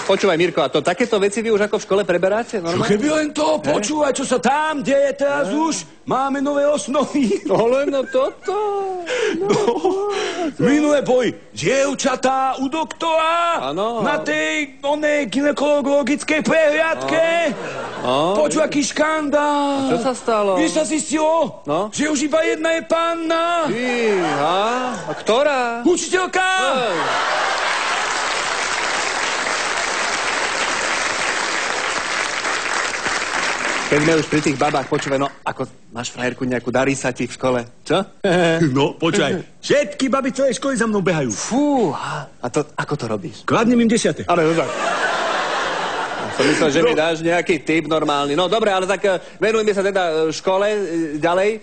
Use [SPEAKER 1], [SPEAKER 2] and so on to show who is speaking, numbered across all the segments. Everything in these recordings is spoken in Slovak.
[SPEAKER 1] Počúvaj, Mirko, a to takéto veci vy už ako v škole preberáte?
[SPEAKER 2] Čo keby len to, počúvaj, čo sa tam deje teraz už. Máme nové osnovy.
[SPEAKER 1] No len toto.
[SPEAKER 2] Minulé boli dievčatá u doktora.
[SPEAKER 1] Áno.
[SPEAKER 2] Na tej gynekologickej prehliadke. Počuj, aký škandál.
[SPEAKER 1] A čo sa stalo?
[SPEAKER 2] Vieš, sa zistilo, že už iba jedna je panna.
[SPEAKER 1] Fíha, a ktorá?
[SPEAKER 2] Učiteľka.
[SPEAKER 1] Keď sme už pri tých babách, počúvaj, no, ako máš frajerku nejakú, darí sa ti v škole, čo?
[SPEAKER 2] No, počúvaj, všetky baby celej školy za mnou behajú.
[SPEAKER 1] Fúha, a to, ako to robíš?
[SPEAKER 2] Kladnem im 10.
[SPEAKER 1] Ale no tak. Som myslel, že mi dáš nejaký tip normálny. No dobre, ale tak venujme sa teda škole ďalej.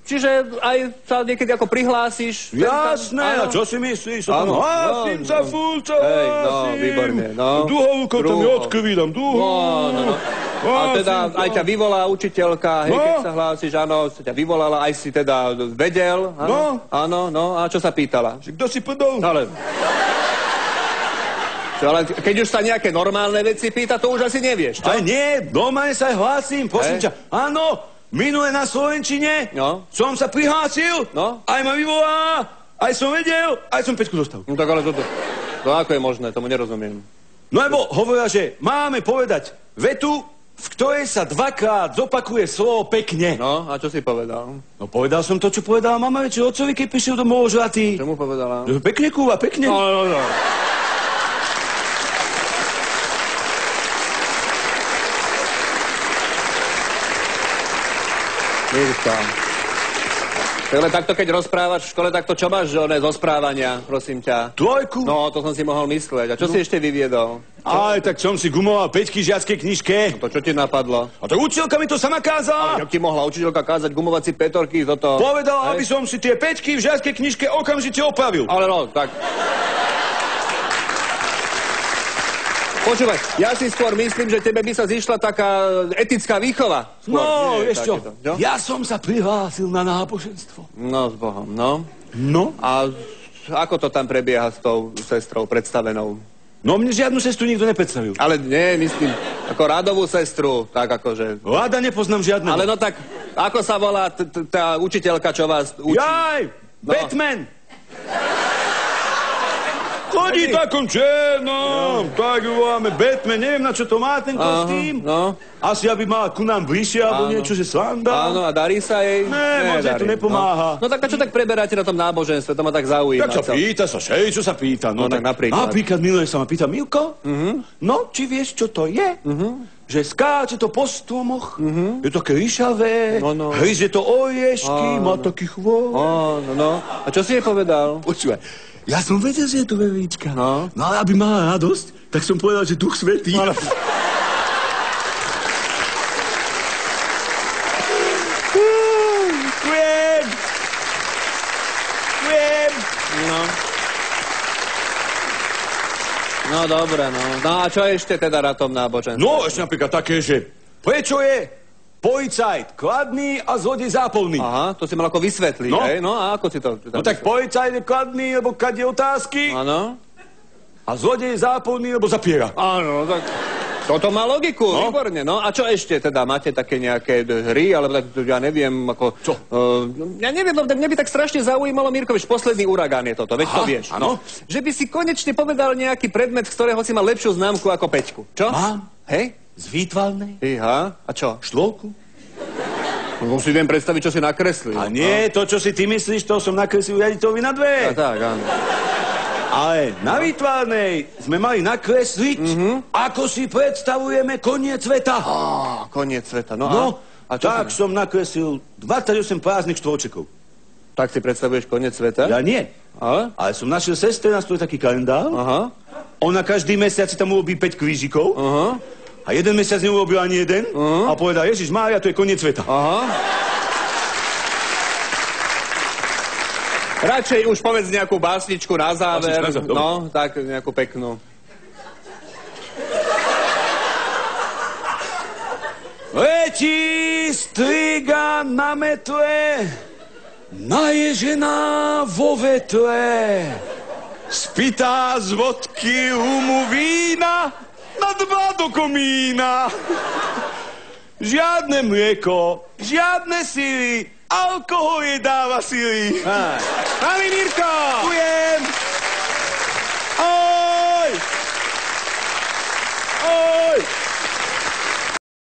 [SPEAKER 1] Čiže aj sa niekedy ako prihlásiš?
[SPEAKER 2] Jasné, a čo si myslíš? Hlásim sa, furt sa
[SPEAKER 1] hej, no,
[SPEAKER 2] hlásim.
[SPEAKER 1] výborne, no.
[SPEAKER 2] Duhovkou to mi odkrvídam,
[SPEAKER 1] No. A teda aj ťa vyvolá učiteľka, hej, keď sa hlásiš, áno, sa ťa vyvolala, aj si teda vedel, áno, no, a čo sa pýtala?
[SPEAKER 2] Kto si podol?
[SPEAKER 1] Ale keď už sa nejaké normálne veci pýta, to už asi nevieš, čo?
[SPEAKER 2] Aj nie, doma sa hlásim, prosím ťa. Áno, minule na Slovenčine som sa prihlásil, aj ma vyvolá, aj som vedel, aj som 5 dostal.
[SPEAKER 1] No tak ale toto, to ako je možné, tomu nerozumiem.
[SPEAKER 2] No lebo hovorila, že máme povedať vetu, v ktorej sa dvakrát zopakuje slovo pekne.
[SPEAKER 1] No, a čo si povedal?
[SPEAKER 2] No povedal som to, čo povedala mama večer otcovi, keď prišiel domov ožratý.
[SPEAKER 1] Čo mu povedala?
[SPEAKER 2] Pekne, kúva, pekne.
[SPEAKER 1] No. Mirka. Ale takto, keď rozprávaš v škole, takto čo máš, zo správania, prosím ťa?
[SPEAKER 2] 3.
[SPEAKER 1] No, to som si mohol myslieť. A čo si ešte vyviedol?
[SPEAKER 2] Aj, tak som si gumoval 5 žiackej knižke.
[SPEAKER 1] No to čo ti napadlo?
[SPEAKER 2] A tak učiteľka mi to sama kázala.
[SPEAKER 1] Ale jak ti mohla učiteľka kázať gumovať si petorky toto?
[SPEAKER 2] Povedala, aby som si tie 5 v žiackej knižke okamžite opravil.
[SPEAKER 1] Ale no, tak... Počúvaj, ja si skôr myslím, že tebe by sa zišla taká etická výchova. Skôr,
[SPEAKER 2] no, vieš čo,
[SPEAKER 1] takéto.
[SPEAKER 2] Ja som sa prihlásil na náboženstvo.
[SPEAKER 1] No, s Bohom, no.
[SPEAKER 2] No?
[SPEAKER 1] A ako to tam prebieha s tou sestrou predstavenou?
[SPEAKER 2] No, mne žiadnu sestru nikto nepredstavil.
[SPEAKER 1] Ale nie, myslím, ako radovú sestru, tak akože...
[SPEAKER 2] Rada nepoznám žiadneho.
[SPEAKER 1] Ale no tak, ako sa volá tá učiteľka, čo vás učí?
[SPEAKER 2] Jaj, Batman! Chodí takom černom, tak ju voláme Batman, neviem, na čo to má ten kostým. Asi, aby mala ku nám bližšie, alebo niečo, že sranda.
[SPEAKER 1] Áno, a darí sa jej?
[SPEAKER 2] Ne, moc jej to nepomáha.
[SPEAKER 1] No tak čo tak preberáte na tom náboženstve, to ma tak zaujíma.
[SPEAKER 2] Tak sa pýta, čo sa pýta.
[SPEAKER 1] No tak napríklad.
[SPEAKER 2] Napríklad minulé sa ma pýta, Milko, no, či vieš, čo to je? Že skáče to po stromoch, je to také ryšavé, hryzie to oriešky, má taký chvôr.
[SPEAKER 1] No. A čo si jej povedal?
[SPEAKER 2] Počúvaj. Ja som vedel, že je to vevíčka. No ale aby mala radosť, tak som povedal, že Duch Svätý.
[SPEAKER 1] No.
[SPEAKER 2] Kviem.
[SPEAKER 1] No dobre, no. No a čo ešte teda na tom náboženstve?
[SPEAKER 2] No ešte napríklad také, že prečo je policajt kladný a zlodej zápolný?
[SPEAKER 1] Aha, to si mal ako vysvetliť, hej? No a ako si to...
[SPEAKER 2] No tak policajt je kladný, lebo kladie otázky.
[SPEAKER 1] Áno.
[SPEAKER 2] A zlodej je zápolný, lebo zapiera.
[SPEAKER 1] Áno, tak... Toto má logiku, výborne, no. A čo ešte teda? Máte také nejaké hry, alebo tak, ja neviem, ako...
[SPEAKER 2] Čo?
[SPEAKER 1] Ja neviem, mňa by tak strašne zaujímalo, Mirko, vieš, posledný uragán je toto, veď to vieš.
[SPEAKER 2] Áno.
[SPEAKER 1] Že by si konečne povedal nejaký predmet, z ktorého si mal lepšiu známku ako 5. Čo?
[SPEAKER 2] Mám.
[SPEAKER 1] Hej?
[SPEAKER 2] Z výtvarnej?
[SPEAKER 1] Iha, a čo?
[SPEAKER 2] Štvorku?
[SPEAKER 1] No si viem predstaviť, čo si nakreslil.
[SPEAKER 2] A nie, to, čo si ty myslíš, to som nakreslil riaditeľovi na 2.
[SPEAKER 1] A tak, áno.
[SPEAKER 2] Ale na výtvarnej sme mali nakresliť, ako si predstavujeme koniec sveta.
[SPEAKER 1] Koniec sveta, no
[SPEAKER 2] a čo tak som nakreslil 28 prázdnych štvorčekov.
[SPEAKER 1] Tak si predstavuješ koniec sveta?
[SPEAKER 2] Ja nie.
[SPEAKER 1] Ale
[SPEAKER 2] som našiel sestre na stole taký kalendár. Ona každý mesiac si tam urobí 5 krížikov. A jeden mesiac neurobil ani jeden. A povedal, Ježiš Mária, to je koniec sveta.
[SPEAKER 1] Radšej už povedz nejakú básničku na záver. No, tak nejakú peknú.
[SPEAKER 2] Letí striga na metle, naježená vo vetle, spytá z vodky humu vína. jedna dva do komína. Žiadne mlieko, žiadne syry, alkohol jej dáva sily.
[SPEAKER 1] Malý Mirko!
[SPEAKER 2] Ďakujem.